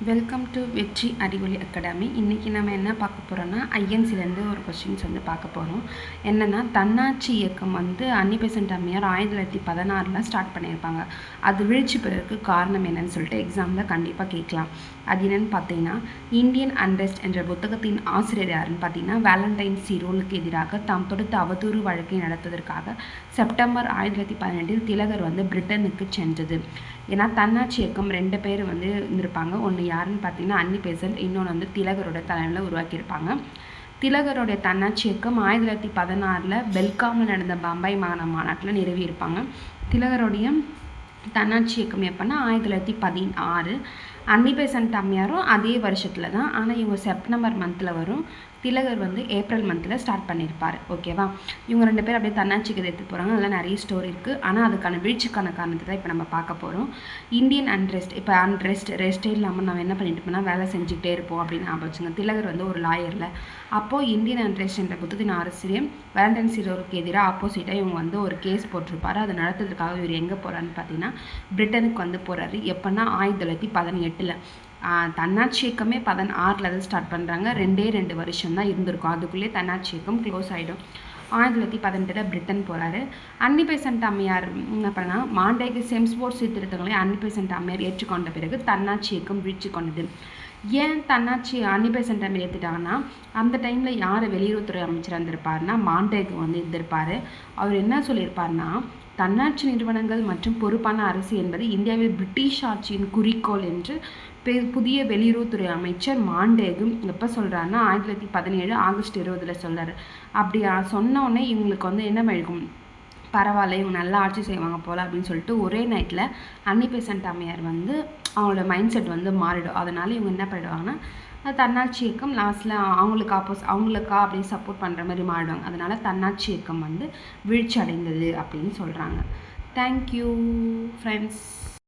Welcome to வெற்றி அறிவொளி academy. இன்றைக்கி நம்ம என்ன பார்க்க போகிறோன்னா, ஐஎன்சிலேருந்து ஒரு கொஸ்டின்ஸ் பார்க்க போகிறோம். என்னென்னா, தன்னாட்சி இயக்கம் அன்னி பெசன்ட் அம்மையார் 1916 ஸ்டார்ட் பண்ணியிருப்பாங்க. அது வீழ்ச்சி பெறதுக்கு காரணம் என்னன்னு சொல்லிட்டு எக்ஸாமில் கண்டிப்பாக கேட்கலாம். அது என்னென்னு பார்த்தீங்கன்னா, இந்தியன் அன்ரெஸ்ட் என்ற புத்தகத்தின் ஆசிரியர் யாருன்னு பார்த்தீங்கன்னா, வேலண்டைன் சீரோலுக்கு எதிராக தாம் தொடுத்த அவதூறு வழக்கை நடத்துவதற்காக செப்டம்பர் 1918 திலகர் பிரிட்டனுக்கு சென்றது. ஏன்னா தன்னாட்சி இயக்கம் 2 பேர் இருந்திருப்பாங்க. ஒன்று யாருன்னு பார்த்தீங்கன்னா அன்னி பெசன்ட், இன்னொன்று திலகரோட தலைமையில் உருவாக்கியிருப்பாங்க. திலகருடைய தன்னாட்சி இயக்கம் 1916 பெல்காமில் நடந்த பம்பாய் மாநாட்டில் நிறுவியிருப்பாங்க. திலகருடைய தன்னாட்சி இயக்கம் எப்போன்னா 1916. அன்னி பெசன்ட் அம்மையாரும் அதே வருஷத்தில் தான், ஆனால் இவங்க செப்டம்பர் மந்தில் வரும், திலகர் ஏப்ரல் மந்தில் ஸ்டார்ட் பண்ணியிருப்பார். ஓகேவா? இவங்க 2 பேர் அப்படியே தன்னாட்சிக்கு எடுத்து போகிறாங்க. அதெல்லாம் நிறைய ஸ்டோரி இருக்குது. ஆனால் அதுக்கான வீழ்ச்சிக்கான காரணத்தை தான் இப்போ நம்ம பார்க்க போகிறோம். இந்தியன் அன்ரெஸ்ட், இப்போ ரெஸ்ட்டே இல்லாமல் நம்ம என்ன பண்ணிட்டு போனால் வேலை செஞ்சுக்கிட்டே இருப்போம் அப்படின்னு ஆபச்சுங்க. திலகர் ஒரு லாயரில். அப்போது இந்தியன் அன்ரெஸ்ட் என்ற புத்தகத்தின் ஆசிரியர் வேலண்டைன் சீரோலுக்கு எதிராக ஆப்போசிட்டாக இவங்க ஒரு கேஸ் போட்டிருப்பார். அதை நடத்துறதுக்காக இவர் எங்கே போகிறாருன்னு பார்த்தீங்கன்னா பிரிட்டனுக்கு போகிறாரு. எப்போன்னா 1918. தன்னாட்சி இயக்கமே 16 தான் ஸ்டார்ட் பண்ணுறாங்க. 2 வருஷம் தான் இருந்திருக்கும். அதுக்குள்ளேயே தன்னாட்சி இயக்கம் க்ளோஸ் ஆகிடும். 1918 பிரிட்டன் போகிறாரு. அன்னி பெசன்ட் அம்மையார் என்ன பண்ணால், மாண்டேகு செம்ஸ்போர்ட் சீர்திருத்தங்களை அன்னி பெசன்ட் அம்மையார் ஏற்றுக்கொண்ட பிறகு தன்னாட்சி இயக்கம் வீழ்ச்சி கொண்டது. ஏன் தன்னாட்சி அன்னி பெசன்ட் அம்மையார் ஏற்றுட்டாங்கன்னா, அந்த டைமில் யார் வெளியுறவுத்துறை அமைச்சராக இருந்திருப்பாருன்னா மாண்டேகு இருந்திருப்பார். அவர் என்ன சொல்லியிருப்பார்னா, தன்னாட்சி நிறுவனங்கள் மற்றும் பொறுப்பான அரசு என்பது இந்தியாவில் பிரிட்டிஷ் ஆட்சியின் குறிக்கோள் என்று புதிய வெளியுறவுத்துறை அமைச்சர் மாண்டேகு எப்போ சொல்கிறாருன்னா 1917 ஆகஸ்ட் 20 சொல்கிறார். அப்படி சொன்னோடனே இவங்களுக்கு என்ன இருக்கும், பரவாயில்ல இவங்க நல்லா ஆட்சி செய்வாங்க போல் அப்படின்னு சொல்லிட்டு ஒரே நைட்டில் அன்னி பெசன்ட் அம்மையார் அவங்களோட மைண்ட் செட் மாறிடும். அதனால் இவங்க என்ன பண்ணிடுவாங்கன்னா, தன்னாட்சி இயக்கம் லாஸ்ட்டில் அவங்களுக்கா அப்படியே சப்போர்ட் பண்ணுற மாதிரி மாறிடுவாங்க. அதனால் தன்னாட்சி இயக்கம் வீழ்ச்சி அடைந்தது அப்படின்னு சொல்கிறாங்க. Thank you friends.